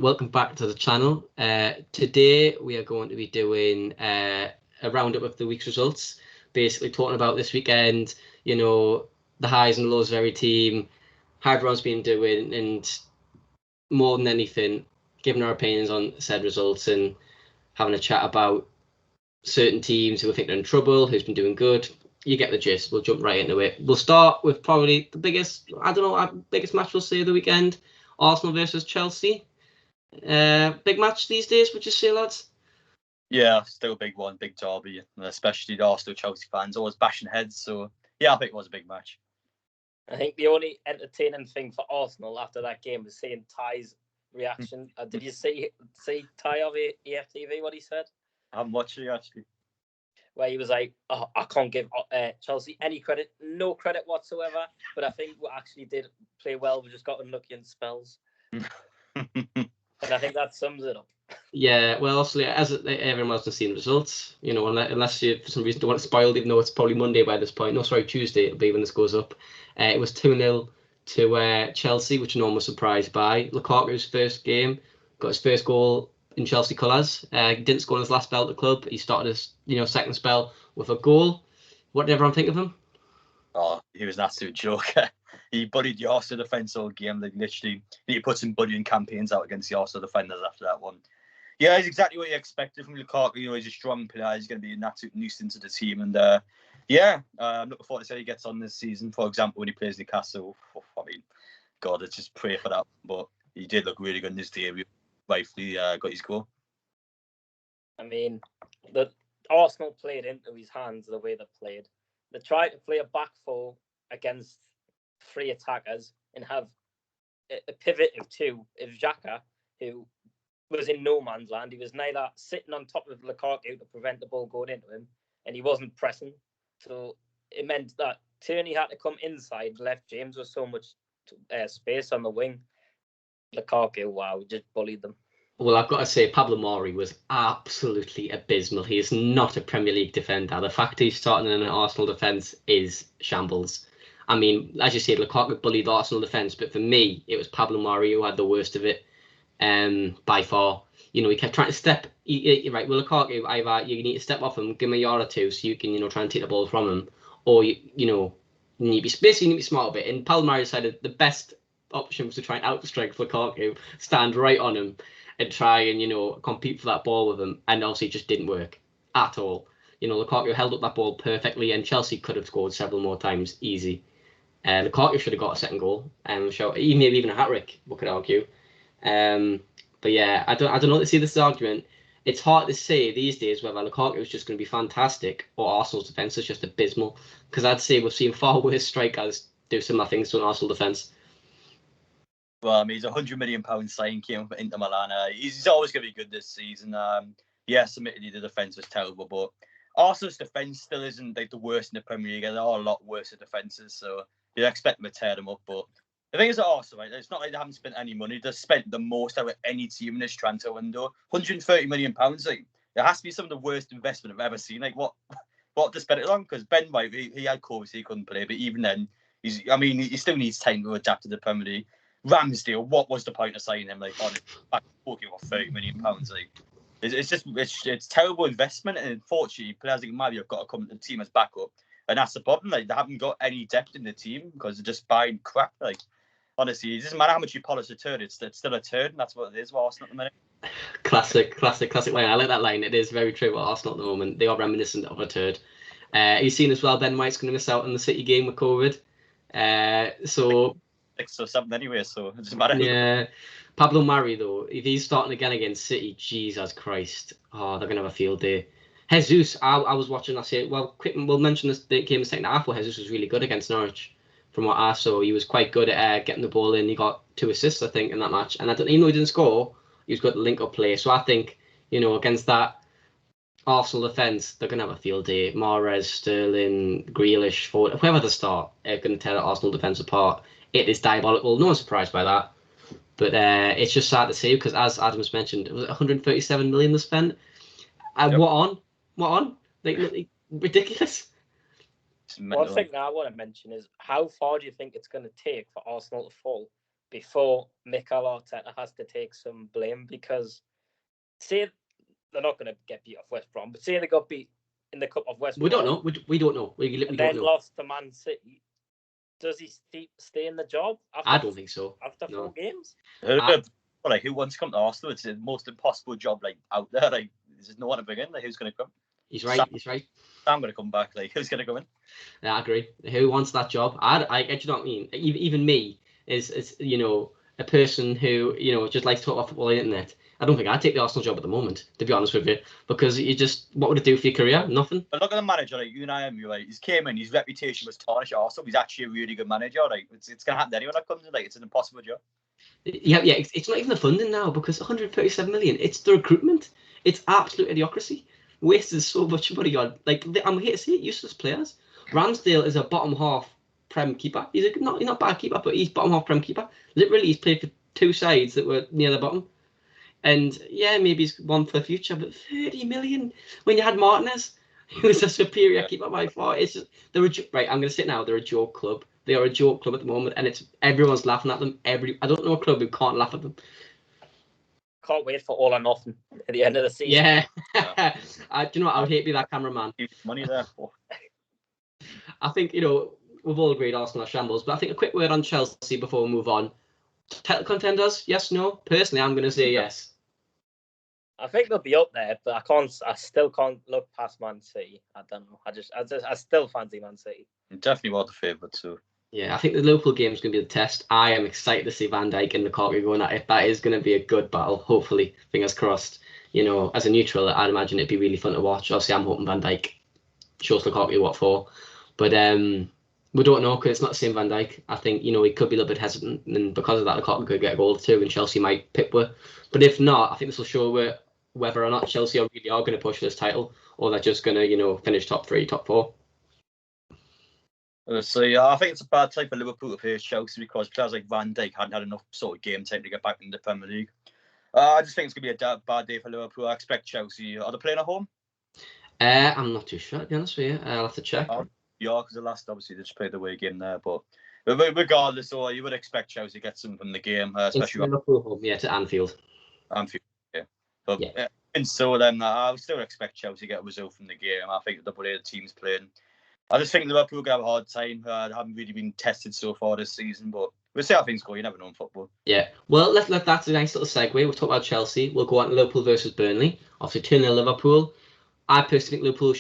welcome back to the channel. Today we are going to be doing a roundup of the week's results, basically talking about this weekend, the highs and lows of every team, how everyone's been doing, and more than anything, giving our opinions on said results and having a chat about certain teams who I think are in trouble, who's been doing good. You get the gist. We'll jump right into it. We'll start with probably the biggest match we'll see of the weekend, Arsenal versus Chelsea. Big match these days, would you say, lads? Yeah, still a big one, big derby, especially the Arsenal Chelsea fans always bashing heads. So yeah, I think it was a big match. I think the only entertaining thing for Arsenal after that game was seeing Ty's reaction. Did you see Ty of EFTV, what he said? I'm watching actually. Where he was like, "Oh, I can't give Chelsea any credit, no credit whatsoever." But I think we actually did play well. We just got unlucky in spells, and I think that sums it up. Yeah, well, obviously, as everyone else has seen the results, unless you for some reason don't want it spoiled, even though it's probably Monday by this point. No, sorry, Tuesday it'll be when this goes up. It was 2-0 to Chelsea, which no one was surprised by. Lukaku's first game, got his first goal in Chelsea colours. He didn't score in his last spell at the club. He started his second spell with a goal. What did everyone think of him? Oh, he was an absolute joker. He bullied the Arsenal defence all game. Like literally, he put some bullying campaigns out against the Arsenal defenders after that one. Yeah, it's exactly what you expected from Lukaku. He's a strong player. He's going to be an absolute nuisance to the team. And I'm looking forward to see how he gets on this season. For example, when he plays Newcastle, God, let's just pray for that. But he did look really good in this debut. Rightfully got his goal. I mean, the Arsenal played into his hands the way they played. They tried to play a back four against three attackers and have a pivot of two, of Xhaka, who was in no man's land. He was neither sitting on top of Lukaku to prevent the ball going into him, and he wasn't pressing. So it meant that Tierney had to come inside, left James with so much space on the wing. Lukaku, wow, just bullied them. Well, I've got to say, Pablo Mari was absolutely abysmal. He is not a Premier League defender. The fact he's starting in an Arsenal defence is shambles. I mean, as you said, Lukaku bullied the Arsenal defence, but for me, it was Pablo Mari who had the worst of it by far. He kept trying to step. Right, well, Lukaku, either you need to step off him, give him a yard or two so you can, try and take the ball from him, or, you need to be smart a bit. And Pablo Mari decided the best option was to try and outstrike Lukaku, stand right on him, and try and compete for that ball with him, and obviously it just didn't work at all. Lukaku held up that ball perfectly, and Chelsea could have scored several more times easy. Lukaku should have got a second goal, maybe even a hat trick. We could argue. But yeah, I don't know to see this argument. It's hard to say these days whether Lukaku is just going to be fantastic or Arsenal's defence is just abysmal. Because I'd say we've seen far worse strikers do similar things to an Arsenal defence. Well, I mean, he's £100 million signing came for Inter Milan. He's always going to be good this season. Admittedly, the defence was terrible, but Arsenal's defence still isn't like the worst in the Premier League. There are a lot worse defences, so you'd expect them to tear them up. But the thing is at Arsenal, right, it's not like they haven't spent any money. They've spent the most out of any team in this transfer window. £130 million. Like, it has to be some of the worst investment I've ever seen. Like, what they spent it on? Because Ben White, he had COVID, so he couldn't play. But even then, he still needs time to adapt to the Premier League. Ramsdale, what was the point of signing him? Like, talking about £30 million. Like, it's terrible investment, and unfortunately, players like Mario have got to come to the team as backup, and that's the problem. Like, they haven't got any depth in the team because they're just buying crap. Like, honestly, it doesn't matter how much you polish a turd; it's still a turd, and that's what it is with Arsenal at the minute. Classic line. I like that line. It is very true with Arsenal at the moment. They are reminiscent of a turd. You've seen as well, Ben White's going to miss out on the City game with COVID. So 6 or 7 anyway, so it doesn't matter. Yeah, Pablo Mari though, if he's starting again against City, Jesus Christ, they're gonna have a field day. Jesus, I was watching. I say, well, quick, we'll mention this game in the second half. Where Jesus was really good against Norwich, from what I saw. He was quite good at getting the ball in. He got 2 assists, I think, in that match. And even though he didn't score, he was good at link-up play. So I think, against that Arsenal defence, they're gonna have a field day. Mahrez, Sterling, Grealish, Ford, whoever they start, are gonna tear the Arsenal defence apart. It is diabolical. No one's surprised by that. But it's just sad to see because, as Adam's mentioned, it was 137 million they spent. Yep. What on? Like ridiculous. One thing that I want to mention is how far do you think it's going to take for Arsenal to fall? before Mikel Arteta has to take some blame, because say they're not going to get beat off West Brom, but say they got beat in the Cup of West Brom. We don't know. We don't know. We and don't then know. Lost to Man City. Does he stay in the job? I don't think so. After 4 games? Who wants to come to Arsenal? It's the most impossible job out there. There's no one to bring in. Who's going to come? He's right. He's right. I'm going to come back. Who's going to come in? Yeah, I agree. Who wants that job? I do you know what I mean? Even me is a person who just likes to talk about football on the internet. I don't think I'd take the Arsenal job at the moment, to be honest with you, because what would it do for your career? Nothing. But look at the manager, Unai Emery, right? He came in, his reputation was tarnished at Arsenal. He's actually a really good manager, right? It's going to happen to anyone that comes in. It's an impossible job. Yeah. It's not even the funding now, because 137 million. It's the recruitment. It's absolute idiocracy. Wasted so much money on I'm here to say it, useless players. Ramsdale is a bottom half Prem keeper. He's not a bad keeper, but he's bottom half Prem keeper. Literally, he's played for 2 sides that were near the bottom. And yeah, maybe he's one for the future, but 30 million when you had Martinez, who was a superior keeper by far. It's just right. I'm going to sit now. They're a joke club. They are a joke club at the moment, and everyone's laughing at them. I don't know a club who can't laugh at them. Can't wait for All or Nothing at the end of the season. Yeah. Do you know what? I would hate to be that cameraman. Money there. I think we've all agreed Arsenal are shambles, but I think a quick word on Chelsea before we move on. Title contenders? Yes, no. Personally, I'm going to say yes. I think they'll be up there, but I still can't look past Man City. I don't know. I still fancy Man City. Definitely one of the favourites too. Yeah, I think the Liverpool game is going to be the test. I am excited to see Van Dijk and Lukaku going at it. That is going to be a good battle. Hopefully, fingers crossed. As a neutral, I'd imagine it'd be really fun to watch. Obviously, I'm hoping Van Dijk shows Lukaku what for, but we don't know because it's not the same Van Dijk. I think he could be a little bit hesitant, and because of that, Lukaku could get a goal or 2, and Chelsea might pick one. But if not, I think this will show whether or not Chelsea really are going to push this title, or they're just going to finish top 3, top 4. So yeah, I think it's a bad time for Liverpool to face Chelsea because players like Van Dijk hadn't had enough sort of game time to get back in the Premier League. I just think it's going to be a bad day for Liverpool. I expect Chelsea. Are they playing at home? I'm not too sure, to be honest with you. I'll have to check. Yeah, because the last, obviously, they just played the away game there. But regardless, you would expect Chelsea to get something from the game, especially Liverpool home, to Anfield. Yeah. But and so then, I would still expect Chelsea to get a result from the game. I think the way the team's playing. I just think Liverpool going to have a hard time. They haven't really been tested so far this season, but we'll see how things go. You never know in football. Yeah. Well, that's a nice little segue. We'll talk about Chelsea. We'll go on to Liverpool versus Burnley. Obviously, 2-0 Liverpool. I personally think Liverpool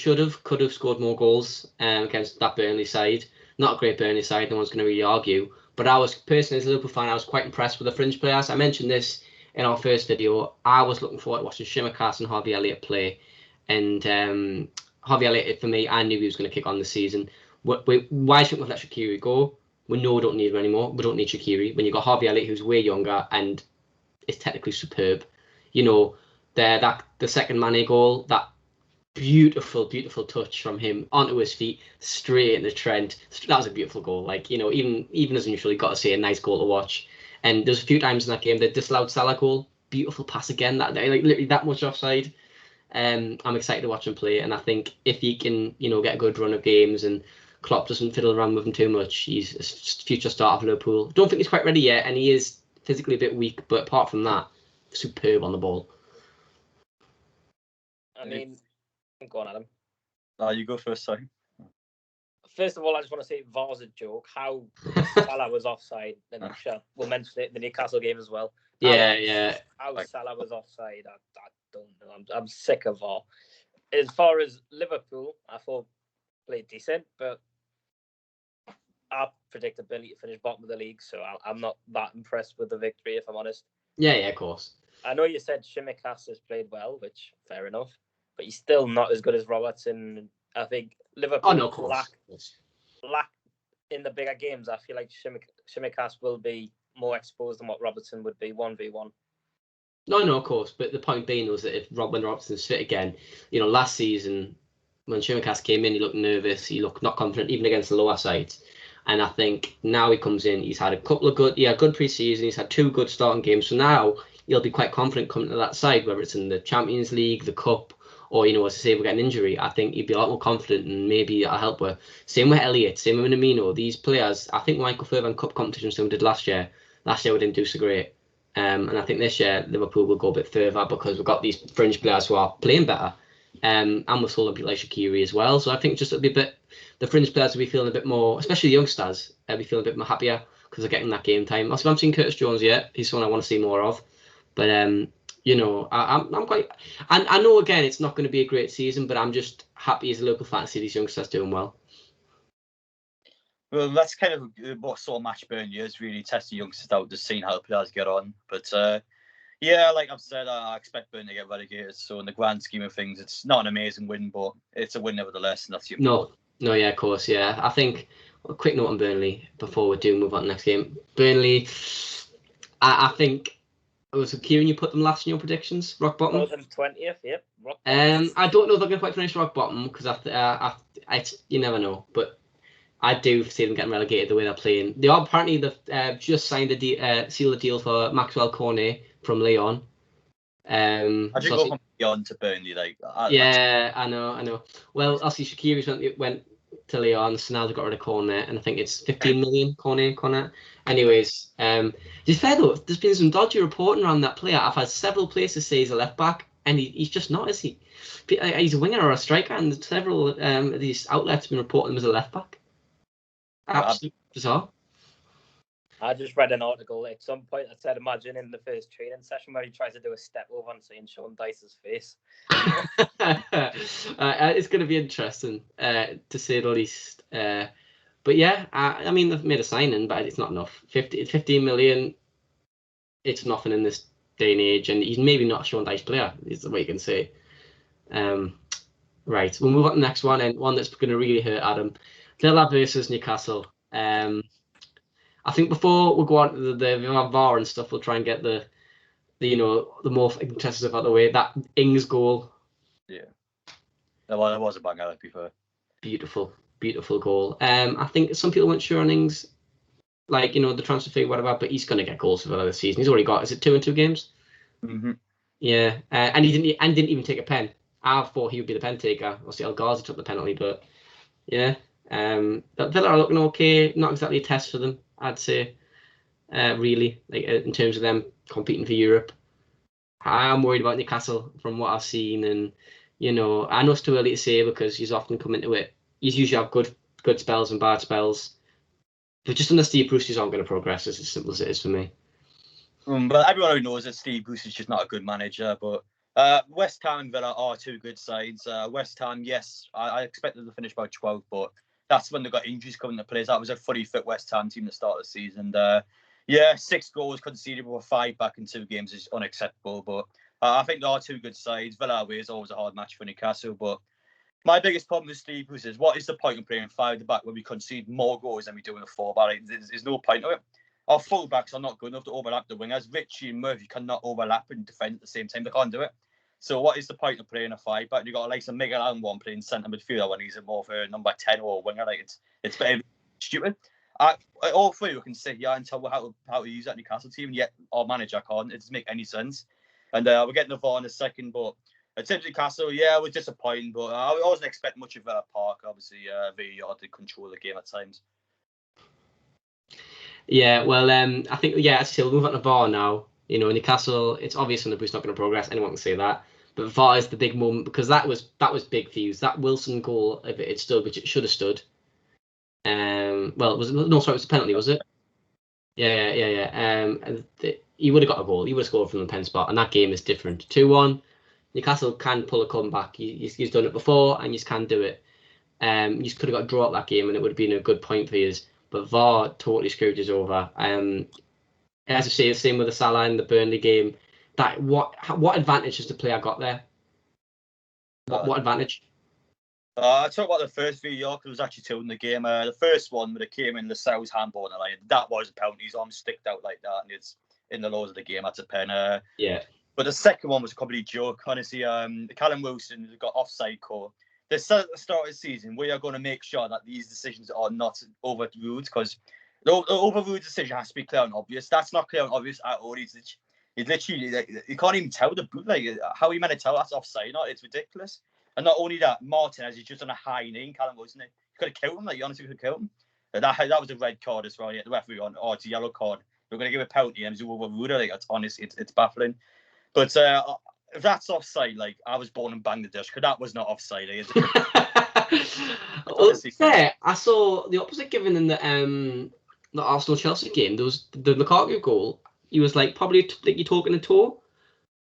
could have scored more goals against that Burnley side. Not a great Burnley side. No one's going to really argue. But I was personally, as a Liverpool fan, I was quite impressed with the fringe players. I mentioned this in our first video. I was looking forward to watching Shimikas and Harvey Elliott play, and Harvey Elliott, for me, I knew he was going to kick on this season. Why shouldn't we let Shaqiri go? We know we don't need him anymore. We don't need Shaqiri. When you've got Harvey Elliott, who's way younger and is technically superb. The second Mane goal, that beautiful, beautiful touch from him onto his feet, straight into Trent. That was a beautiful goal. Even as usual, you got to say a nice goal to watch. And there's a few times in that game they disallowed Salah goal. Beautiful pass again. That literally that much offside. I'm excited to watch him play, and I think if he can, get a good run of games and Klopp doesn't fiddle around with him too much, he's a future star of Liverpool. Don't think he's quite ready yet, and he is physically a bit weak, but apart from that, superb on the ball. I mean, go on, Adam. You go first, sorry. First of all, I just want to say VAR's a joke. How Salah was offside, and we'll mention it in the Newcastle game as well. How Salah was offside, I don't know. I'm sick of VAR. As far as Liverpool, I thought played decent, but I predicted Burnley to finish bottom of the league, so I'm not that impressed with the victory, if I'm honest. Yeah, of course. I know you said Shimikas has played well, which fair enough, but he's still not as good as Robertson. I think Liverpool lack in the bigger games. I feel like Shimikas will be more exposed than what Robertson would be 1v1. No, of course. But the point being was that when Robertson's fit again, last season when Shimikas came in, he looked nervous. He looked not confident, even against the lower sides. And I think now he comes in, he's had a couple of good pre-season. He's had 2 good starting games. So now he'll be quite confident coming to that side, whether it's in the Champions League, the Cup, or, as I say, we get an injury. I think he'd be a lot more confident, and maybe that'll help with. Same with Elliott, same with Minamino. These players, I think Michael Further in Cup competitions than we did last year. Last year we didn't do so great. And I think this year Liverpool will go a bit further because we've got these fringe players who are playing better. And we're still a bit like Shaqiri as well. So I think just it'll be a bit, the fringe players will be feeling a bit more, especially the youngsters, will be feeling a bit more happier because they're getting that game time. Also, I haven't seen Curtis Jones yet. He's someone I want to see more of. But you know, I'm quite. And I know again it's not going to be a great season, but I'm just happy as a local fan to see these youngsters doing well. Well, that's kind of what sort of match Burnley is, really test the youngsters out, just seeing how the players get on. But yeah, like I've said, I expect Burnley to get relegated. So in the grand scheme of things, it's not an amazing win, but it's a win nevertheless, and that's the important. No, yeah, of course, yeah. I think a quick note on Burnley before we do move on to the next game. Burnley, I think it was Kieran. You put them last in your predictions, rock bottom. 20th, yep. Rock bottom. I don't know if they're going to quite finish rock bottom because you never know, but I do see them getting relegated the way they're playing. They are apparently they've just signed a sealed a deal for Maxwell Cornet from Lyon. I did go from Lyon to Burnley, like. I know. Well, obviously Shaqiri went to Lyon, so now they've got rid of Cornet, and I think it's 15 million Cornet. Anyways, it's fair though. There's been some dodgy reporting around that player. I've had several places say he's a left back, and he's just not, is he? He's a winger or a striker, and several of these outlets have been reporting him as a left back. Absolutely bizarre. I just read an article at some point that said, imagine in the first training session where he tries to do a step over and seeing Sean Dice's face. It's going to be interesting, to say the least. But yeah, I mean, they've made a signing, but it's not enough. 15 million, it's nothing in this day and age, and he's maybe not a Sean Dice player, is the way you can say. Right, we'll move on to the next one, and one that's going to really hurt Adam. Villa versus Newcastle. I think before we go on to the VAR and stuff, we'll try and get the more interesting stuff out of the way. That Ings goal. Yeah. That was a banger, to be fair. Beautiful goal. I think some people weren't sure on Ings, like, the transfer fee, whatever, but he's going to get goals for Villa this season. He's already got, is it 2 in 2 games? Mm-hmm. Yeah, and he didn't even take a pen. I thought he would be the pen taker. Obviously, El Ghazi took the penalty, but yeah. Villa are looking okay. Not exactly a test for them, I'd say. Really, like in terms of them competing for Europe. I'm worried about Newcastle from what I've seen, and I know it's too early to say because he's often come into it. He's usually have good spells and bad spells, but just under Steve Bruce, he's not going to progress. It's as simple as it is for me. But everyone who knows that Steve Bruce is just not a good manager. But West Ham and Villa are two good sides. West Ham, yes, I expected them to finish by 12, but that's when they got injuries coming to play. That was a fully fit West Ham team at the start of the season. 6 goals conceded with 5 back in 2 games is unacceptable. But I think there are two good sides. Villa away is always a hard match for Newcastle. But my biggest problem with Steve Bruce is, what is the point of playing 5 at the back when we concede more goals than we do in a 4 back? There's no point of it. Our full-backs are not good enough to overlap the wingers. Richie and Murphy cannot overlap and defend at the same time. They can't do it. So what is the point of playing a 5 back? You've got like some Miguel Allen one playing centre midfielder when he's more of a number 10 or a winger. Like it's very stupid. All 3 we can sit here and tell how to use that Newcastle team, and yet our manager can't. It doesn't make any sense. And we're getting the VAR in a second, but in terms of Newcastle, yeah, we're disappointed, but I wasn't expecting much of Villa Park. Obviously, VAR did control the game at times. Yeah, well, I think, yeah, as I say, we'll move on to VAR now. Newcastle, it's obvious when the Bruce not going to progress. Anyone can say that. But VAR is the big moment because that was big for you. That Wilson goal, if it had stood, which it should have stood. Well, it was a penalty, was it? Yeah. He would have got a goal. He would have scored from the pen spot, and that game is different. 2-1. Newcastle can pull a comeback. He's done it before, and you can do it. You could have got a draw at that game, and it would have been a good point for you. But VAR totally screwed us over. As I say, the same with the Salah in the Burnley game. That what advantage has the player got there? What advantage? I talk about the first VAR because there was actually 2 in the game. The first one, when it came in the Sal's handball, and that was a penalty. His arm sticked out like that, and it's in the laws of the game. That's a pen. Yeah. But the second one was a complete joke. Honestly, Callum Wilson got offside call. They said at the start of the season, we are going to make sure that these decisions are not overruled, because the overruled decision has to be clear and obvious. That's not clear and obvious at all. He's literally, you can't even tell the boot. Like, how are you meant to tell that's offside? No, it's ridiculous. And not only that, Martinez is just on a high knee. Callum Wilson, you could have killed him. Like, you honestly could have killed him. That was a red card as well. Yeah, the referee on, it's a yellow card. we're going to give a penalty and it's overruled. Like, it's honestly, it's baffling. But if that's offside, like, I was born in Bangladesh, because that was not offside. Yeah, I saw the opposite given in the Arsenal Chelsea game. There was the Lukaku goal. He was like probably like you're talking a toe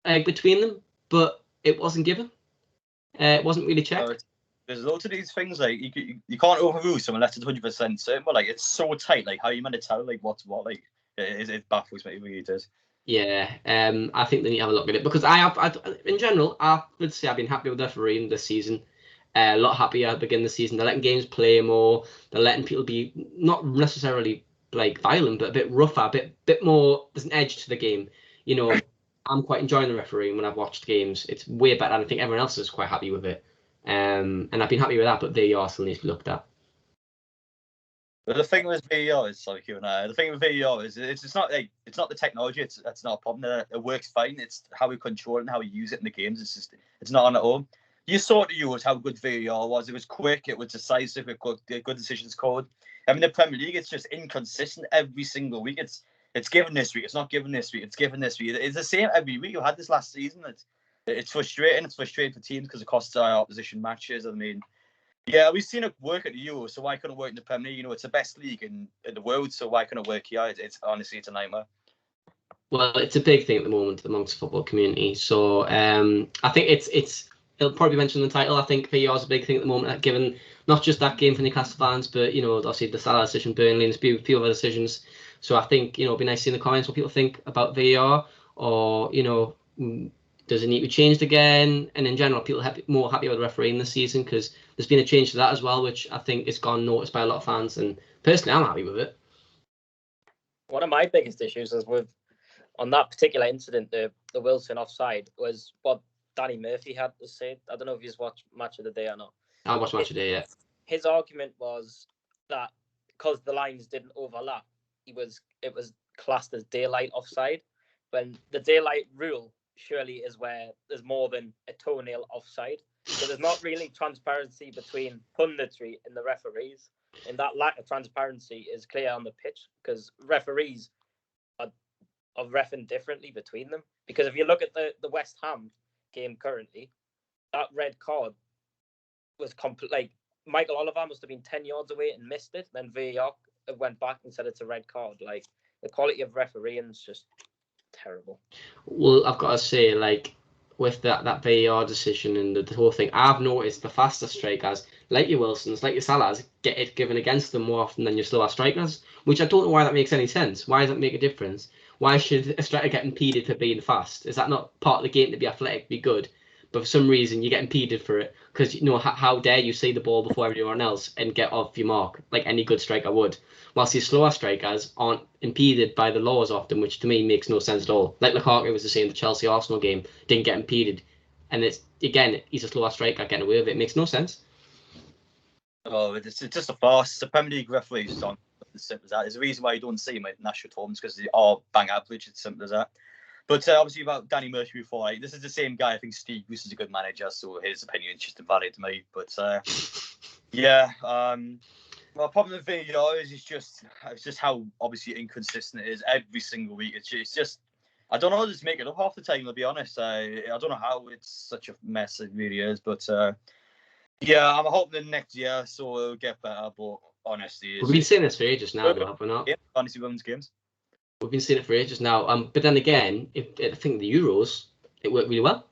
between them, but it wasn't given. It wasn't really checked. There's loads of these things like you can't overrule someone unless it's 100% certain. But like it's so tight, like how are you meant to tell like what's what? Like it baffles me. It really does. Yeah, I think they need to have a look at it because in general, I would say I've been happy with the refereeing this season. A lot happier at the beginning of the season. They're letting games play more. They're letting people be not necessarily like violent, but a bit rougher, a bit more. There's an edge to the game. You know, I'm quite enjoying the refereeing when I've watched games. It's way better, and I think everyone else is quite happy with it. And I've been happy with that, but VAR still needs to be looked at. But the thing with VAR is the thing with VAR is it's not the technology. It's not a problem. It works fine. It's how we control it and how we use it in the games. It's not on at all. You saw the Euros how good VAR was. It was quick. It was decisive. It got good decisions called. I mean, the Premier League, it's just inconsistent every single week. It's given this week. It's not given this week. It's given this week. It's the same every week. You had this last season. It's frustrating. It's frustrating for teams because it costs our opposition matches. I mean, yeah, we've seen it work at the Euros, so why couldn't it work in the Premier League? You know, it's the best league in the world, so why couldn't it work here? It's honestly, it's a nightmare. Well, it's a big thing at the moment amongst the football community. So I think it'll probably be mentioned in the title. I think VAR is a big thing at the moment, given not just that game for Newcastle fans, but you know, obviously the Salah decision, Burnley, and a few other decisions. So I think it'd be nice to see in the comments what people think about VAR, or does it need to be changed again? And in general, people are more happy with the refereeing this season because there's been a change to that as well, which I think has gone noticed by a lot of fans. And personally, I'm happy with it. One of my biggest issues is on that particular incident, the Wilson offside, was what Danny Murphy had to say. I don't know if you've watched Match of the Day or not. I watched Match of the Day, yeah. His argument was that because the lines didn't overlap, it was classed as daylight offside, when the daylight rule surely is where there's more than a toenail offside. So there's not really transparency between punditry and the referees. And that lack of transparency is clear on the pitch because referees are reffing differently between them. Because if you look at the West Ham game currently, that red card was complete. Like Michael Oliver must have been 10 yards away and missed it. Then VAR went back and said it's a red card. Like the quality of refereeing is just terrible. Well, I've got to say, like with that VAR decision and the whole thing, I've noticed the faster strikers, like your Wilsons, like your Salahs, get it given against them more often than your slower strikers, which I don't know why that makes any sense. Why does that make a difference? Why should a striker get impeded for being fast? Is that not part of the game to be athletic, be good? But for some reason, you get impeded for it because how dare you see the ball before everyone else and get off your mark like any good striker would. Whilst these slower strikers aren't impeded by the laws often, which to me makes no sense at all. Like Lukaku was the same, the Chelsea Arsenal game didn't get impeded, and it's again he's a slower striker getting away with it. It makes no sense. Oh, it's just a farce. The Premier League referees aren't as simple as that. There's a reason why you don't see them at national tournaments because they are bang average. It's simple as that. But obviously about Danny Murphy before, this is the same guy. I think Steve Bruce is a good manager, so his opinion is just invalid to me. But yeah, well, the problem with VAR is it's just how obviously inconsistent it is every single week. It's just I don't know how to just make it up half the time. To be honest, I don't know how it's such a mess. It really is. But yeah, I'm hoping the next year so it'll get better. But honestly, we've been saying this for ages now, though, have we not? Yeah, honestly, women's games. We've been seeing it for ages now. But then again, I think the Euros it worked really well.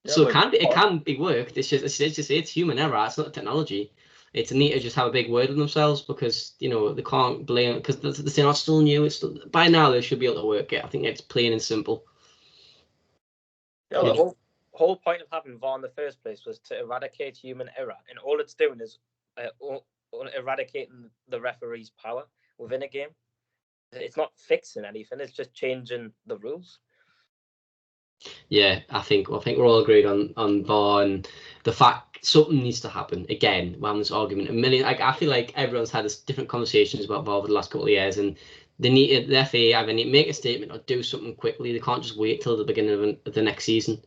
Yeah, so it can be worked. It's human error. It's not technology. It's need to just have a big word with themselves because they can't blame because they're not still new. By now they should be able to work it. I think it's plain and simple. Yeah, the whole point of having VAR in the first place was to eradicate human error, and all it's doing is eradicating the referee's power within a game. It's not fixing anything. It's just changing the rules. Yeah, I think we're all agreed on VAR and the fact something needs to happen. Again, we're having this argument a million. I feel like everyone's had different conversations about VAR over the last couple of years, and the FA either need to make a statement or do something quickly. They can't just wait till the beginning of the next season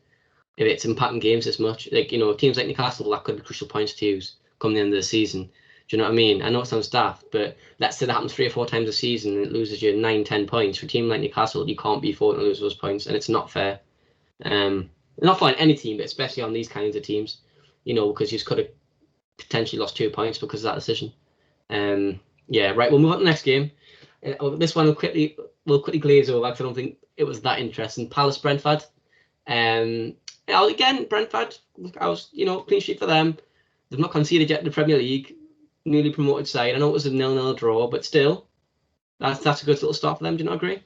if it's impacting games this much. Like teams like Newcastle, that could be crucial points to use come the end of the season. Do you know what I mean? I know it sounds daft, but let's say that happens 3 or 4 times a season and it loses you 9, 10 points. For a team like Newcastle, you can't be affording to lose those points, and it's not fair. Not for any team, but especially on these kinds of teams, because you could have potentially lost 2 points because of that decision. Yeah, right. We'll move on to the next game. This one we'll quickly glaze over because I don't think it was that interesting. Palace Brentford. Again, Brentford. Clean sheet for them. They've not conceded yet in the Premier League. Newly promoted side. I know it was a 0-0 draw, but still, that's a good little start for them. Do you not agree?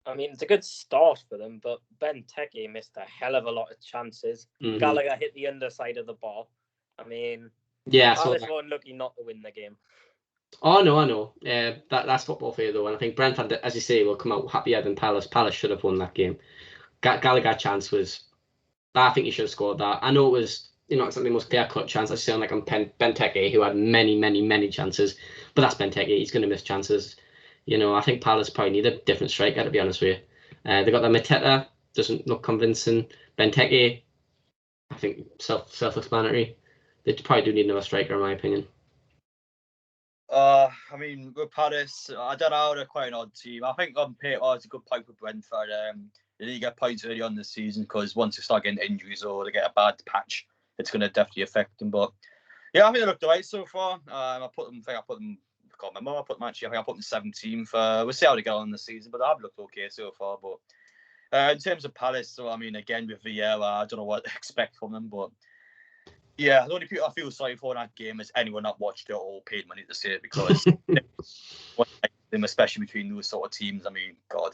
I mean, it's a good start for them, but Benteke missed a hell of a lot of chances. Mm-hmm. Gallagher hit the underside of the bar. I mean, yeah, Palace were unlucky not to win the game. Oh no, I know. That's football for you though, and I think Brentford, as you say, will come out happier than Palace. Palace should have won that game. Gallagher's chance was, I think he should have scored that. I know it was, it's not the most clear-cut chance. I sound like I'm Benteke, who had many, many, many chances, but that's Benteke. He's going to miss chances. I think Palace probably need a different striker, to be honest with you. They got the Mateta, doesn't look convincing. Benteke, I think self-explanatory. They probably do need another striker, in my opinion. I mean, with Palace, I don't know, they're quite an odd team. I think on paper, it's a good point for Brentford. They need to get points early on the season because once they start getting injuries or they get a bad patch, it's going to definitely affect them. But yeah, I think they looked alright so far. I put them. I can't remember. I put them 17th. We'll see how they get on the season, but they've looked okay so far. But in terms of Palace, so I mean, again with VAR, I don't know what to expect from them, but. Yeah, the only people I feel sorry for in that game is anyone that watched it or paid money to see it because, especially between those sort of teams. I mean, God,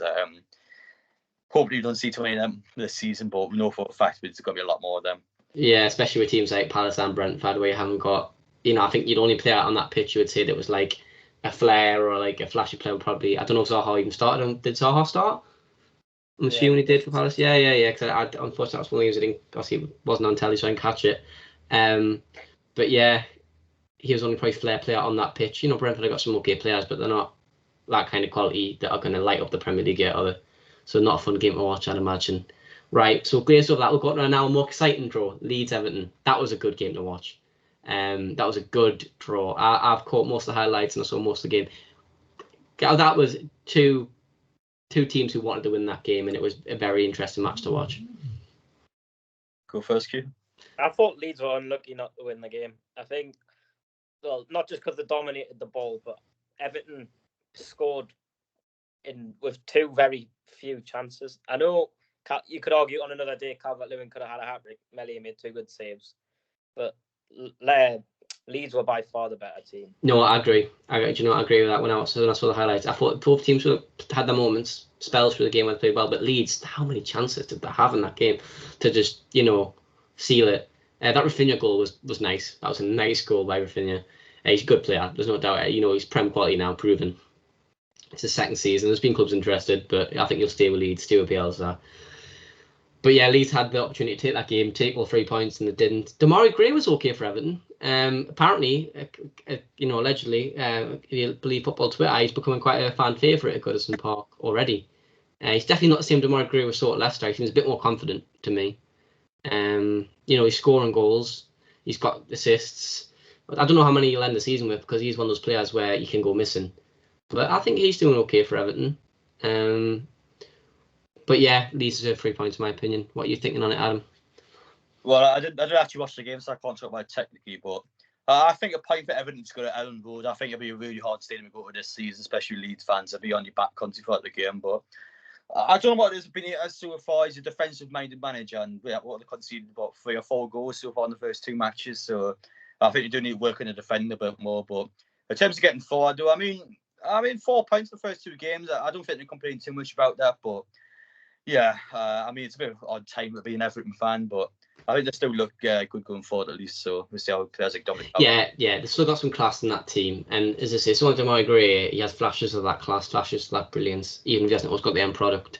hopefully we don't see too many of them this season, but we know for a fact there's going to be a lot more of them. Yeah, especially with teams like Palace and Brentford, where you haven't got, I think you'd only play out on that pitch. You would say that was like a flare or like a flashy player. Probably, I don't know if Zaha even started. Did Zaha start? I'm assuming he did for Palace. Yeah. Because unfortunately, that's one of the games obviously wasn't on telly, so I didn't catch it. But yeah, he was only probably flair player on that pitch. Brentford have got some okay players, but they're not that kind of quality that are going to light up the Premier League yet, are they? So not a fun game to watch, I'd imagine. Right, so glazed over that, we'll go to now a more exciting draw, Leeds-Everton. That was a good game to watch. That was a good draw. I've caught most of the highlights and I saw most of the game. That was two teams who wanted to win that game, and it was a very interesting match to watch. Go first, Q. I thought Leeds were unlucky not to win the game. I think, well, not just because they dominated the ball, but Everton scored with 2 very few chances. I know you could argue on another day Calvert-Lewin could have had a hat-trick. Melia made 2 good saves. But Leeds were by far the better team. No, I agree. I agree with that when I saw the highlights. I thought both teams had their moments, spells through the game where they played well, but Leeds, how many chances did they have in that game to just, seal it? That Rafinha goal was nice. That was a nice goal by Rafinha. He's a good player. There's no doubt. He's Prem quality now, proven. It's his second season. There's been clubs interested, but I think he'll stay with Leeds, stay with Bielsa. But yeah, Leeds had the opportunity to take that game, take all 3 points, and they didn't. Demarai Gray was okay for Everton. Apparently, allegedly, if you believe Football Twitter, he's becoming quite a fan favourite at Goodison Park already. He's definitely not the same Demarai Gray we saw at Leicester. He seems a bit more confident to me. He's scoring goals. He's got assists. I don't know how many he'll end the season with because he's one of those players where you can go missing. But I think he's doing okay for Everton. But yeah, Leeds deserve 3 points in my opinion. What are you thinking on it, Adam? Well, I didn't actually watch the game, so I can't talk about it technically. But I think a point for Everton to go to Ellen Road. I think it'll be a really hard stadium to go to this season, especially Leeds fans. They'll be on your back constantly throughout the game. But I don't know what there's been as so far. He's a defensive-minded manager, and what they conceded about 3 or 4 goals so far in the first 2 matches. So I think you do need to work on the defender a bit more. But in terms of getting forward, though, I mean 4 points the first 2 games. I don't think they're complaining too much about that. But yeah, it's a bit of an odd time to be an Everton fan, but I think they still look good going forward at least. So we'll see how players like Dominic. Yeah, they've still got some class in that team. And as I say, someone like Demarai Gray, he has flashes of that class, flashes of that brilliance, even if he hasn't always got the end product.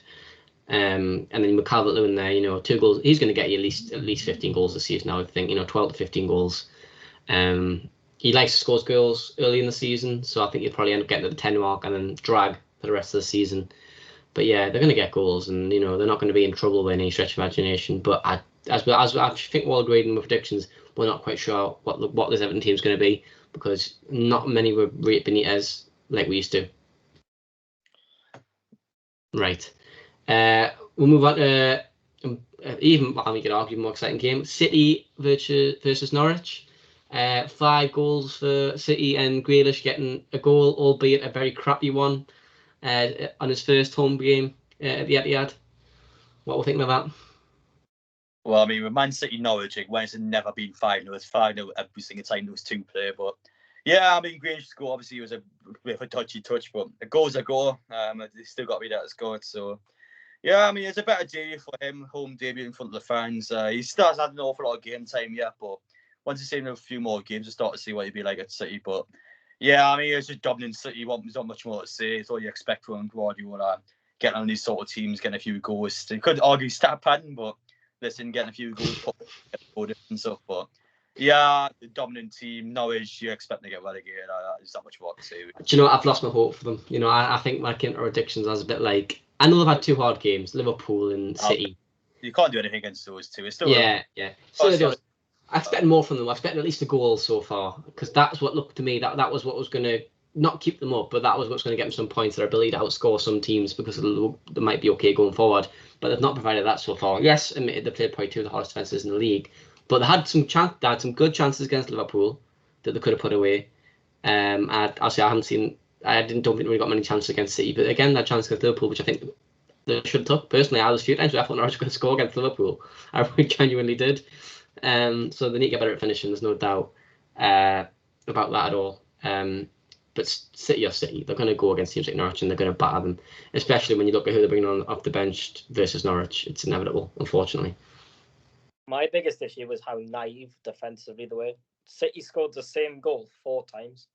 And then with Calvert-Lewin there, 2 goals. He's going to get you at least 15 goals this season, I would think. 12 to 15 goals. He likes to score goals early in the season, so I think he'll probably end up getting to the 10 mark and then drag for the rest of the season. But yeah, they're going to get goals, and they're not going to be in trouble by any stretch of imagination. But I think while grading my predictions, we're not quite sure what this Everton team's going to be, because not many were rate Benitez like we used to. Right. We'll move on to we could argue more exciting game. City versus Norwich. 5 goals for City, and Grealish getting a goal, albeit a very crappy one, on his first home game at the Etihad. What we're thinking of that? Well, I mean, with Man City Norwich, when it's never been 5-0, it's 5-0 every single time those two play. But yeah, I mean, Grealish's score obviously was a bit of a dodgy touch, but a goal's a goal. They still got to be there to score it. So yeah, I mean, it's a better debut for him, home debut in front of the fans. He still has had an awful lot of game time yet, but once he's seen a few more games, we'll start to see what he'd be like at City. But yeah, I mean, it's just dominant City. There's not much more to say. It's all you expect from Guardiola, getting on these sort of teams, getting a few goals. You could argue stat pattern, but listen, getting a few goals, and stuff. But yeah, the dominant team, Norwich, you expect to get relegated. There's not much more to say. Do you know what? I've lost my hope for them. You know, I think my counter-addictions is a bit like, I know they've had 2 hard games, Liverpool and City. You can't do anything against those two. It's still yeah. So I expect more from them. I expect at least a goal so far, because that's what looked to me that was what was going to not keep them up, but that was what's going to get them some points, their ability to outscore some teams, because they might be okay going forward. But they've not provided that so far. Yes, admitted they played probably 2 of the hardest defences in the league, but they had some good chances against Liverpool that they could have put away. I'll say I don't think they really got many chances against City, but again, that chance against Liverpool, which I think they should have took. Personally, I was a few times where I thought Norwich were going to score against Liverpool. I really genuinely did. So they need to get better at finishing. There's no doubt about that at all. But City are City. They're going to go against teams like Norwich and they're going to batter them. Especially when you look at who they're bringing on off the bench versus Norwich. It's inevitable, unfortunately. My biggest issue was how naive defensively they were. City scored the same goal 4 times.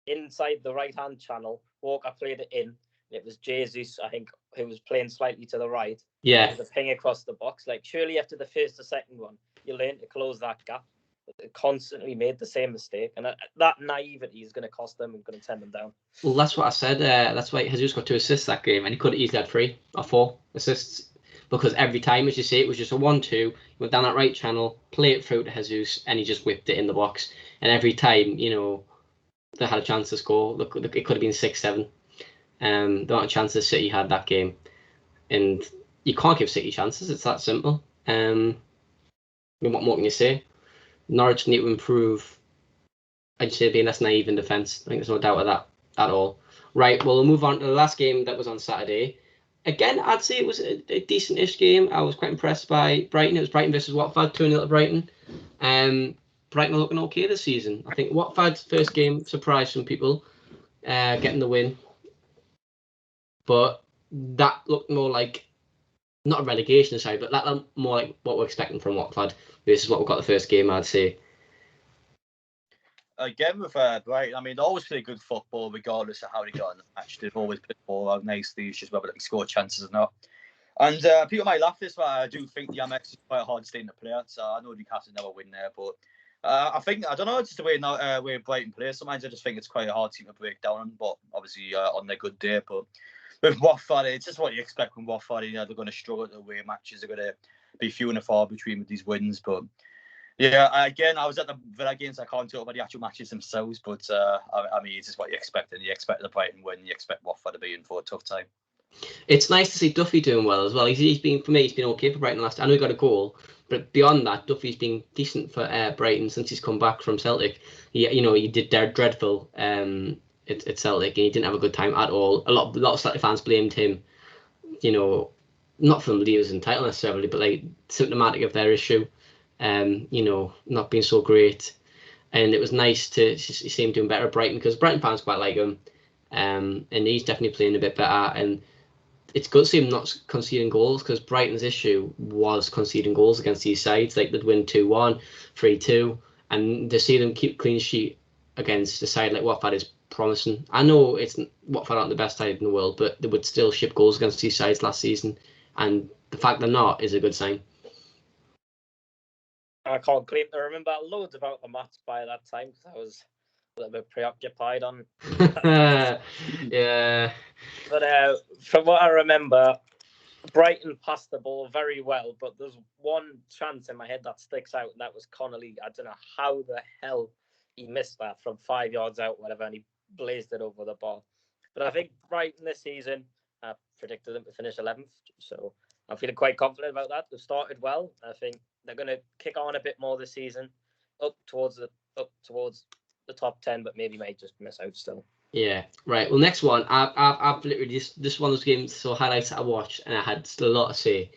Inside the right-hand channel, Walker played it in. It was Jesus, I think, who was playing slightly to the right. Yeah. The ping across the box. Like, surely after the first or second one, you learn to close that gap. But they constantly made the same mistake. And that naivety is going to cost them and going to send them down. Well, that's what I said. That's why Jesus got 2 assists that game, and he could have easily had 3 or 4 assists. Because every time, as you say, it was just a 1-2. He went down that right channel, play it through to Jesus, and he just whipped it in the box. And every time, they had a chance to score. It could have been 6-7. The amount of chances City had that game, and you can't give City chances. It's that simple. What more can you say? Norwich need to improve. I'd say being less naive in defence. I think there's no doubt of that at all. Right. Well, we'll move on to the last game that was on Saturday. Again, I'd say it was a decent-ish game. I was quite impressed by Brighton. It was Brighton versus Watford, 2-0 to Brighton. Brighton are looking okay this season. I think Watford's first game surprised some people, getting the win. But that looked more like, not a relegation side, but that looked more like what we're expecting from Watford. This is what we got the first game, I'd say. Again, with Brighton, I mean, they always play good football, regardless of how they got in the match. They've always played ball out nicely. It's just whether they can score chances or not. And people might laugh this, but I do think the Amex is quite a hard stadium to play at. So I know Newcastle never win there, but I don't know, it's just the way Brighton plays. Sometimes I just think it's quite a hard team to break down, but obviously on their good day. But with Watford, it's just what you expect from Watford. They're going to struggle to win matches. They're going to be few and far between with these wins. But yeah, again, I was at the Villa games. I can't talk about the actual matches themselves, but I mean, it's just what you expect. And you expect the Brighton win. You expect Watford to be in for a tough time. It's nice to see Duffy doing well as well. He's been okay for Brighton last. I know he got a goal, but beyond that, Duffy's been decent for Brighton since he's come back from Celtic. He did dreadful at Celtic, and he didn't have a good time at all. A lot of Celtic fans blamed him. Not from losing title necessarily, but like symptomatic of their issue. Not being so great. And it was nice to see him doing better at Brighton, because Brighton fans quite like him. And he's definitely playing a bit better. And it's good to see him not conceding goals, because Brighton's issue was conceding goals against these sides. Like, they'd win 2-1, 3-2, and to see them keep clean sheet against a side like Watford is promising. I know Watford aren't the best side in the world, but they would still ship goals against these sides last season, and the fact they're not is a good sign. I can't claim to remember loads about the match by that time, because I was a little bit preoccupied on. Yeah. But from what I remember, Brighton passed the ball very well, but there's one chance in my head that sticks out, and that was Connolly. I don't know how the hell he missed that from 5 yards out, whatever, and he blazed it over the bar. But I think Brighton this season, I predicted them to finish 11th, so I'm feeling quite confident about that. They've started well. I think they're going to kick on a bit more this season, up towards the top 10, but maybe might just miss out still. Yeah, right. Well, next one. I've literally this one of those games, so highlights that I watched, and I had still a lot to say.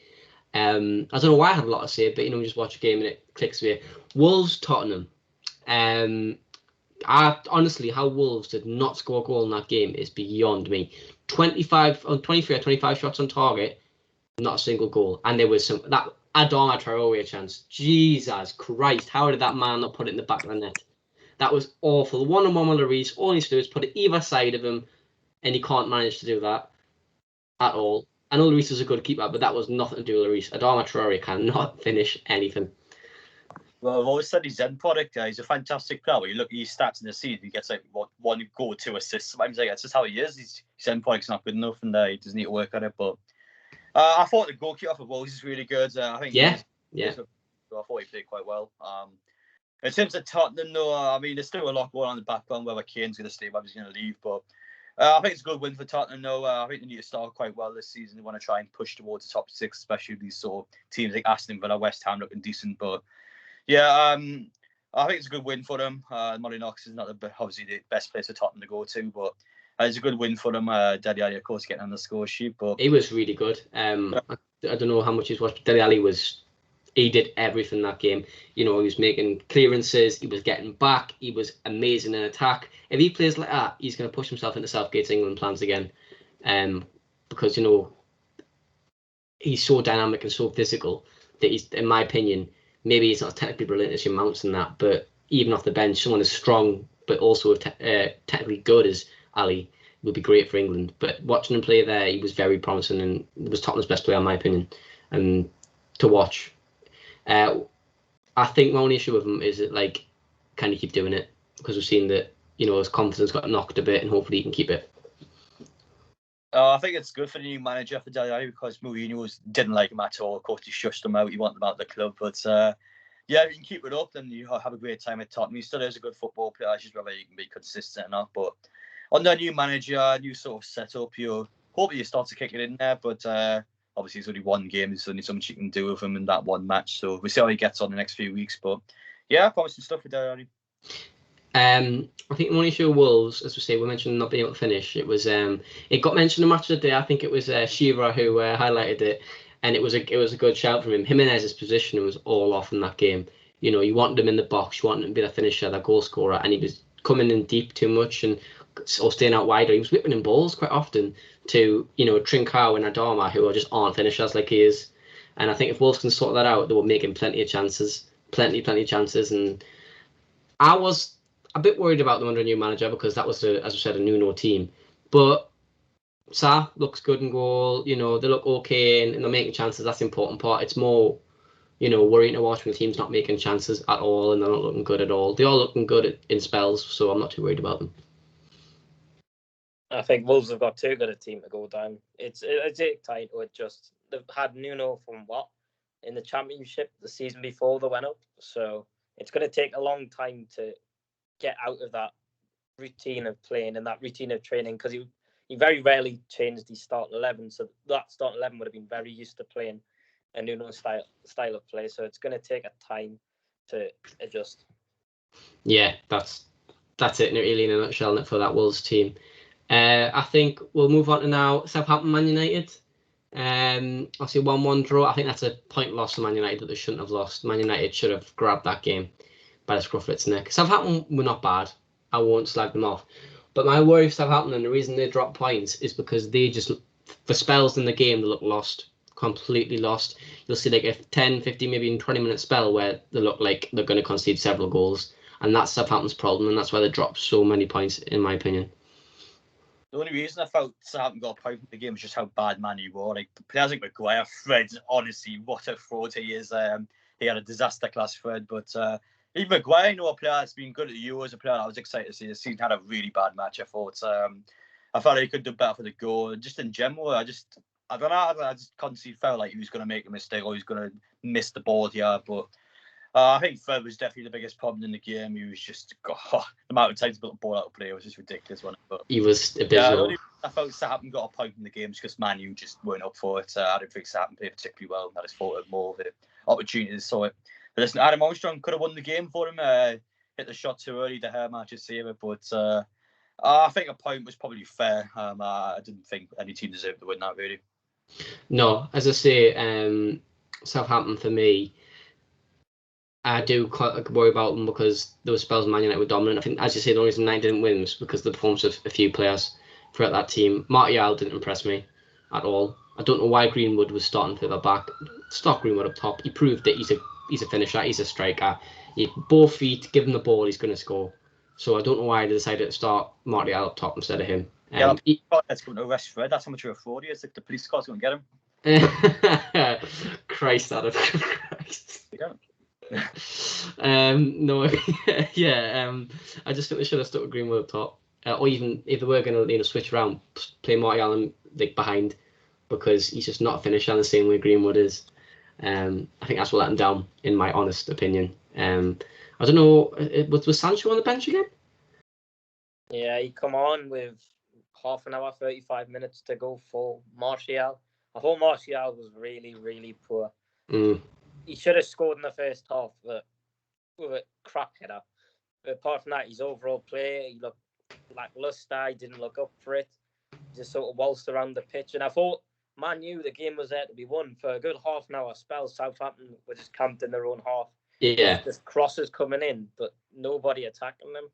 I don't know why I had a lot to say, but you just watch a game and it clicks with you. Wolves, Tottenham. I honestly, how Wolves did not score a goal in that game is beyond me. 23 or 25 shots on target, not a single goal, and there was that Adama Traore chance. Jesus Christ, how did that man not put it in the back of the net? That was awful. One-on-one with Lloris, all he needs to do is put it either side of him, and he can't manage to do that at all. I know Lloris is a good keeper, but that was nothing to do with Lloris. Adama Traore cannot finish anything. Well, I've always said his end product. He's a fantastic player. When you look at his stats in the season, he gets like 1 goal, 2 assists. Sometimes that's just how he is. His end product's not good enough, and he doesn't need to work on it. But I thought the goalkeeper for Wolves is really good. I think I thought he played quite well. In terms of Tottenham, though, I mean, there's still a lot going on in the background, whether Kane's going to stay, whether he's going to leave. But I think it's a good win for Tottenham, though. I think they need to start quite well this season. They want to try and push towards the top 6, especially these sort of teams like Aston Villa, West Ham looking decent. But yeah, I think it's a good win for them. Molyneux is not obviously the best place for Tottenham to go to, but it's a good win for them. Dele Alli, of course, getting on the score sheet. But he was really good. I don't know how much he's watched, but Dele Alli he did everything that game. He was making clearances, he was getting back, he was amazing in attack. If he plays like that, he's going to push himself into Southgate's England plans again. Because, he's so dynamic and so physical that he's, in my opinion, maybe he's not technically brilliant as your Mounts and that, but even off the bench, someone as strong but also technically good as Ali would be great for England. But watching him play there, he was very promising and was Tottenham's best player, in my opinion, and to watch. I think my only issue with him is that, can he keep doing it? Because we've seen that, his confidence got knocked a bit, and hopefully he can keep it. I think it's good for the new manager for Dele Alli because Mourinho didn't like him at all. Of course, he shushed him out. He wanted him out of the club. But yeah, if you can keep it up, then you have a great time at Tottenham. He still is a good football player. It's just whether he can be consistent or not. But on the new manager, new sort of setup, you hope you start to kick it in there. But obviously, it's only one game. There's only so much you can do with him in that one match. So we'll see how he gets on the next few weeks. But yeah, promising stuff for Dele Alli. I think the only issue with Wolves, as we say, we mentioned not being able to finish. It was it got mentioned in Match of the Day. I think it was Shearer who highlighted it, and it was a good shout from him. Jimenez's position was all off in that game. You wanted him in the box, you wanted him to be the finisher, the goal scorer, and he was coming in deep too much or staying out wider. He was whipping in balls quite often to Trincao and Adama, who aren't finishers like he is. And I think if Wolves can sort that out, they will make him plenty of chances. And I was a bit worried about them under a new manager because that was, as I said, a Nuno team. But Sa looks good in goal. They look okay and they're making chances. That's the important part. It's more, worrying to watch when the team's not making chances at all and they're not looking good at all. They are looking good in spells, so I'm not too worried about them. I think Wolves have got too good a team to go down. It's time to adjust. They've had Nuno from in the Championship the season before they went up, so it's going to take a long time to get out of that routine of playing and that routine of training because he very rarely changed his starting 11. So that starting 11 would have been very used to playing a Nuno style of play. So it's going to take a time to adjust. Yeah, that's it really in a nutshell for that Wolves team. I think we'll move on to now Southampton Man United. I'll say 1-1 draw. I think that's a point loss for Man United that they shouldn't have lost. Man United should have grabbed that game by the scruff of its neck. Southampton were not bad. I won't slag them off. But my worry for Southampton and the reason they dropped points is because they just, for spells in the game, they look lost. Completely lost. You'll see a 10, 15, maybe even 20-minute spell where they look like they're going to concede several goals. And that's Southampton's problem, and that's why they dropped so many points, in my opinion. The only reason I felt Southampton got a point in the game was just how bad Man U were. Players like Maguire, Fred, honestly, what a fraud he is. He had a disaster class, Fred, but even Maguire, a player that's been good at the Euros, a player I was excited to see this season, had a really bad match, I thought. I thought he could do better for the goal. Just in general, I I don't know. I just constantly felt like he was going to make a mistake or he was going to miss the ball here. But I think Fred was definitely the biggest problem in the game. He was just, the amount of times he put the ball out of play was just ridiculous, wasn't it? But, he was abysmal. I felt Southampton got a point in the game just because Man U just weren't up for it. I don't think Southampton played particularly well. I just thought it more of the opportunities. So it. But listen, Adam Armstrong could have won the game for him. Hit the shot too early. The hair match is saved it. But I think a point was probably fair. I didn't think any team deserved to win that, really. No, as I say, Southampton for me, I do quite worry about them because there were spells Man United were dominant. I think, as you say, the only reason United didn't win was because of the performance of a few players throughout that team. Martial didn't impress me at all. I don't know why Greenwood was starting further back. Start Greenwood up top. He proved that he's a finisher. He's a striker. Both feet, give him the ball, he's going to score. So I don't know why they decided to start Martial up top instead of him. Let's go to arrest Fred. That's how much of a fraud he is. Like the police car's going to get him. Christ, Adam. Christ. Yeah. No, yeah. I just think they should have stuck with Greenwood up top, or even if they were going to switch around, play Martial and behind, because he's just not a finisher the same way Greenwood is. I think that's what let him down, in my honest opinion. I don't know. Was Sancho on the bench again? Yeah, he come on with half an hour, 35 minutes to go for Martial. I thought Martial was really, really poor. He should have scored in the first half with a crap header. But apart from that, his overall play, he looked lacklustre. He didn't look up for it. He just sort of waltzed around the pitch. And I thought Man U, the game was there to be won. For a good half an hour spell, Southampton were just camped in their own half. Yeah. Just crosses coming in, but nobody attacking them.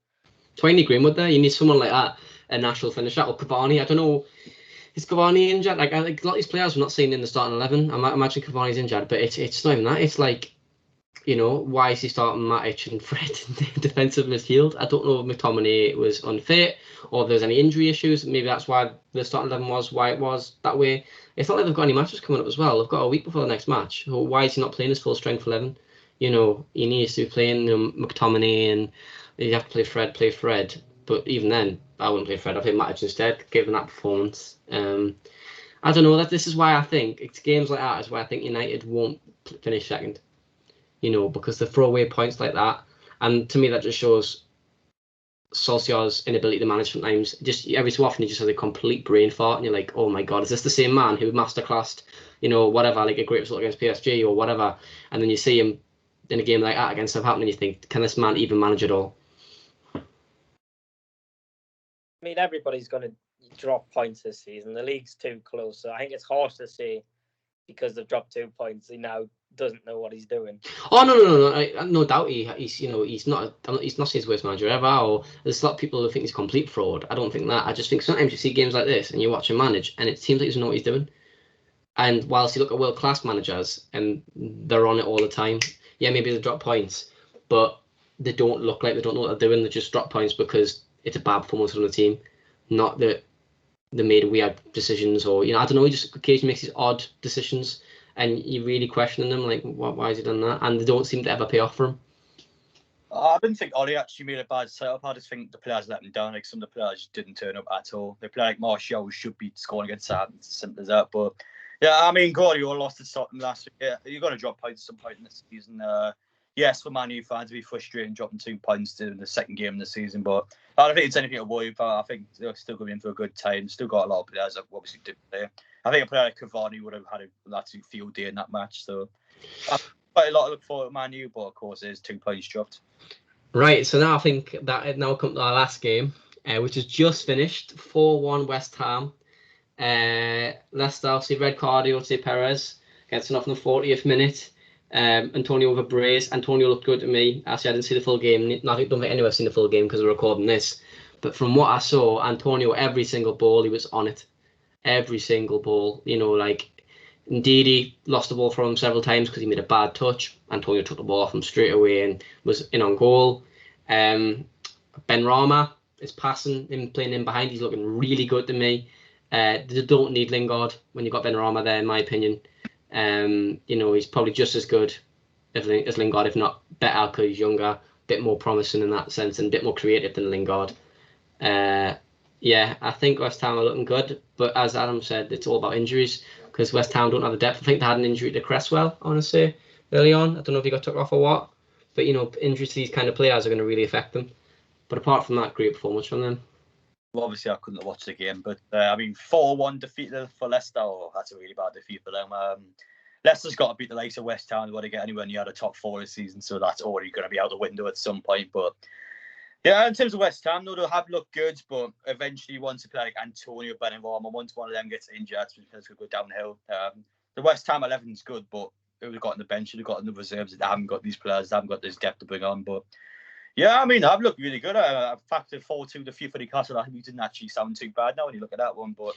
So you need Greenwood there. You need someone like that, a natural finisher, or Cavani. I don't know. Is Cavani injured? Like a lot of these players we're not seeing in the starting 11. I imagine Cavani's injured, but it's not even that. It's like, why is he starting Matic and Fred in defensive midfield? I don't know if McTominay was unfit or if there's any injury issues. Maybe that's why the starting 11 was why it was that way. It's not like they've got any matches coming up as well. They've got a week before the next match. So why is he not playing his full strength 11? He needs to be playing McTominay, and you have to play Fred. But even then, I wouldn't play Fred. I'd play Matic instead, given that performance. I don't know. This is why I think it's games like that is why I think United won't finish second. Because they throw away points like that, and to me that just shows Solskjaer's inability to manage sometimes. Just every so often he just has a complete brain fart, and you're like, oh my god, is this the same man who masterclassed, whatever, like a great result against PSG or whatever, and then you see him in a game like that against Southampton, and you think, can this man even manage it all? I mean, everybody's going to drop points this season. The league's too close, so I think it's harsh to say because they've dropped 2 points, he now doesn't know what he's doing. Oh no! No doubt he's not his worst manager ever. Or there's a lot of people who think he's a complete fraud. I don't think that. I just think sometimes you see games like this and you watch him manage, and it seems like he doesn't know what he's doing. And whilst you look at world class managers and they're on it all the time, yeah, maybe they drop points, but they don't look like they don't know what they're doing. They just drop points because it's a bad performance from the team, not that they made weird decisions or I don't know. He just occasionally makes these odd decisions, and you're really questioning them, like, why has he done that? And they don't seem to ever pay off for him. I didn't think Ollie actually made a bad setup. I just think the players let him down. Like some of the players didn't turn up at all. They play like Martial should be scoring against Southampton. It's as simple as that. But yeah, I mean, Guardiola lost to Tottenham last week. Yeah, you're going to drop points at some point in the season. Yes, for Man U fans to be frustrated dropping 2 points in the second game of the season, but I don't think it's anything to worry about. I think they're still going in for a good time. Still got a lot of players that obviously did play. I think a player like Cavani would have had an absolute field day in that match. So quite a lot to look forward to Man U, but of course there's 2 points dropped. Right, so now I think that it now comes to our last game, which is just finished, 4-1 West Ham. Leicester obviously red card, Jose Perez gets enough in the 40th minute. Antonio with a brace. Antonio looked good to me. Actually, I didn't see the full game. I don't think anyone's seen the full game because we're recording this. But from what I saw, Antonio, every single ball, he was on it. Every single ball. Indeed, he lost the ball from him several times because he made a bad touch. Antonio took the ball off him straight away and was in on goal. Benrahma is passing him, playing in behind. He's looking really good to me. They don't need Lingard when you've got Benrahma there, in my opinion. He's probably just as good as Lingard, if not better, because he's younger, a bit more promising in that sense, and a bit more creative than Lingard. I think West Ham are looking good, but as Adam said, it's all about injuries. because West Ham don't have the depth. I think they had an injury to Cresswell, I want to say, early on. I don't know if he got took off or what. But, injuries to these kind of players are going to really affect them. But apart from that, great performance from them. Well, obviously, I couldn't watch the game, but 4-1 defeat for Leicester. Oh, that's a really bad defeat for them. Leicester's got to beat the likes of West Ham. They want to get anywhere near the top 4 this season, so that's already going to be out the window at some point. But yeah, in terms of West Ham, they have looked good, but eventually, once a player like Antonio Benrahma, once one of them gets injured, it's going to go downhill. The West Ham 11's good, but who've got on the bench, who've got in the reserves, they haven't got these players, they haven't got this depth to bring on. But yeah, I've looked really good. I factored 4-2 defeat for Newcastle. I think it didn't actually sound too bad now when you look at that one. But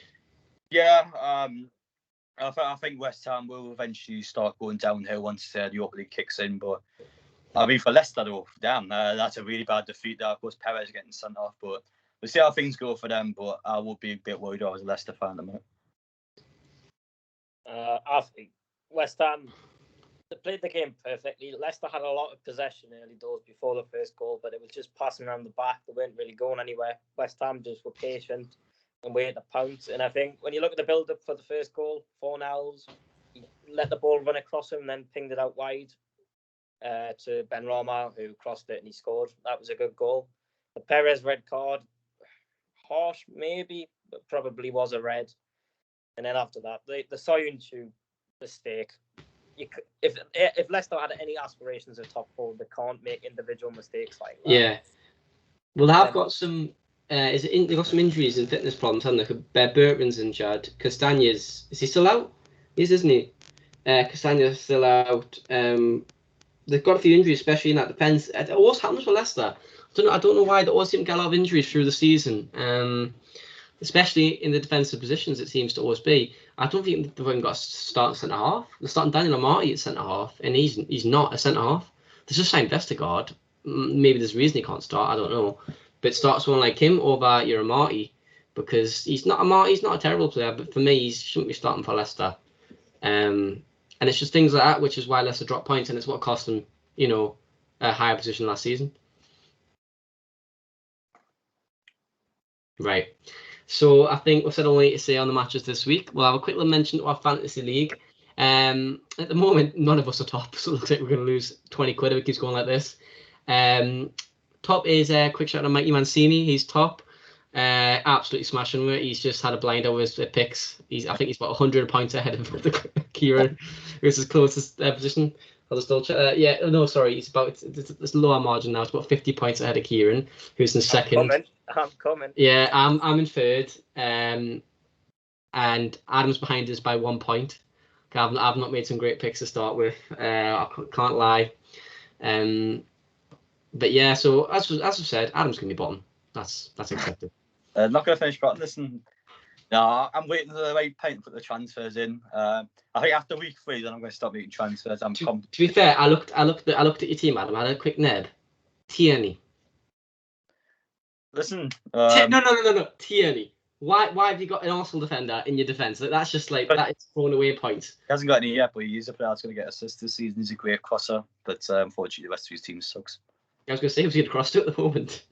yeah, I think West Ham will eventually start going downhill once the Europa League kicks in. But for Leicester, though, damn, that's a really bad defeat there. Of course, Perez getting sent off, but we'll see how things go for them. But I would be a bit worried if I was a Leicester fan at the minute. I think West Ham, they played the game perfectly. Leicester had a lot of possession early doors before the first goal, but it was just passing around the back. They weren't really going anywhere. West Ham just were patient and waited to pounce. And I think when you look at the build-up for the first goal, Fornals, he let the ball run across him and then pinged it out wide to Benrahma, who crossed it and he scored. That was a good goal. The Perez red card, harsh maybe, but probably was a red. And then after that, the Soyuncu mistake. If Leicester had any aspirations of top 4, they can't make individual mistakes like that. Yeah. Well, they have got some. They've got some injuries and fitness problems, haven't they? Bertrand's injured. Castanha's, is he still out? He is, isn't he? Castanha's still out. They've got a few injuries, especially in that defence. It always happens with Leicester. I don't know why they always seem to get a lot of injuries through the season. Especially in the defensive positions, it seems to always be. I don't think they've even got a starting centre half. They're starting Daniel Amati at centre half, and he's not a centre half. They just signed Vestergaard. Maybe there's a reason he can't start. I don't know. But start someone like him over your Amati, because he's not a terrible player. But for me, he shouldn't be starting for Leicester. And it's just things like that, which is why Leicester dropped points, and it's what cost them, a higher position last season. Right. So I think we've said all we need to say on the matches this week. We'll have a quick little mention to our fantasy league. At the moment, none of us are top, so it looks like we're going to lose 20 quid if it keeps going like this. Top is quick shout out to Mikey Mancini. He's top. Absolutely smashing with it. He's just had a blinder with his picks. I think he's about 100 points ahead of Kieran, who's his closest position. I'll just double check. He's about it's lower margin now. It's about 50 points ahead of Kieran, who's in second. I'm coming. Yeah, I'm in third. And Adam's behind us by 1 point. I've not made some great picks to start with. I can't lie. But yeah, so as I've said, Adam's gonna be bottom. That's accepted. Not gonna finish bottom. Listen, no, I'm waiting for the right point to put the transfers in. I think after week 3, then I'm going to stop making transfers. To be fair, I looked at your team, Adam. I had a quick neb. Tierney. Listen. No. Tierney. Why have you got an Arsenal defender in your defence? That's just that is throwing away points. He hasn't got any yet, but he's a player that's going to get assists this season. He's a great crosser, but unfortunately the rest of his team sucks. I was going to say, who's he across to at the moment?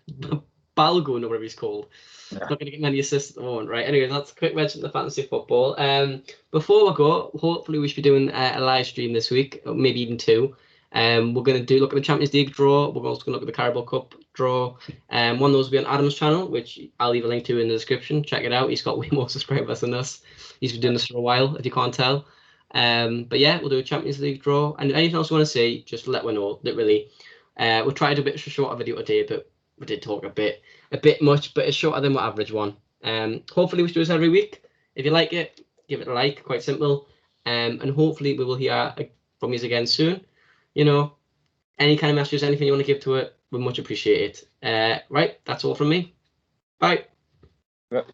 Balgun or whatever he's called. Yeah. Not going to get many assists at the moment, right? Anyway, that's a quick mention of the fantasy football. Before we go, hopefully we should be doing a live stream this week, or maybe even 2. We're going to look at the Champions League draw. We're also going to look at the Carabao Cup draw. One of those will be on Adam's channel, which I'll leave a link to in the description. Check it out. He's got way more subscribers than us. He's been doing this for a while, if you can't tell. But yeah, we'll do a Champions League draw. And anything else you want to say, just let me know. Literally, we'll try to do a bit of a shorter video today, but we did talk a bit much, but it's shorter than what average one. Hopefully we should do this every week. If you like it, give it a like. Quite simple. And hopefully we will hear from you again soon. Any kind of messages, anything you want to give to it, we much appreciate it. Right, that's all from me. Bye. Yep.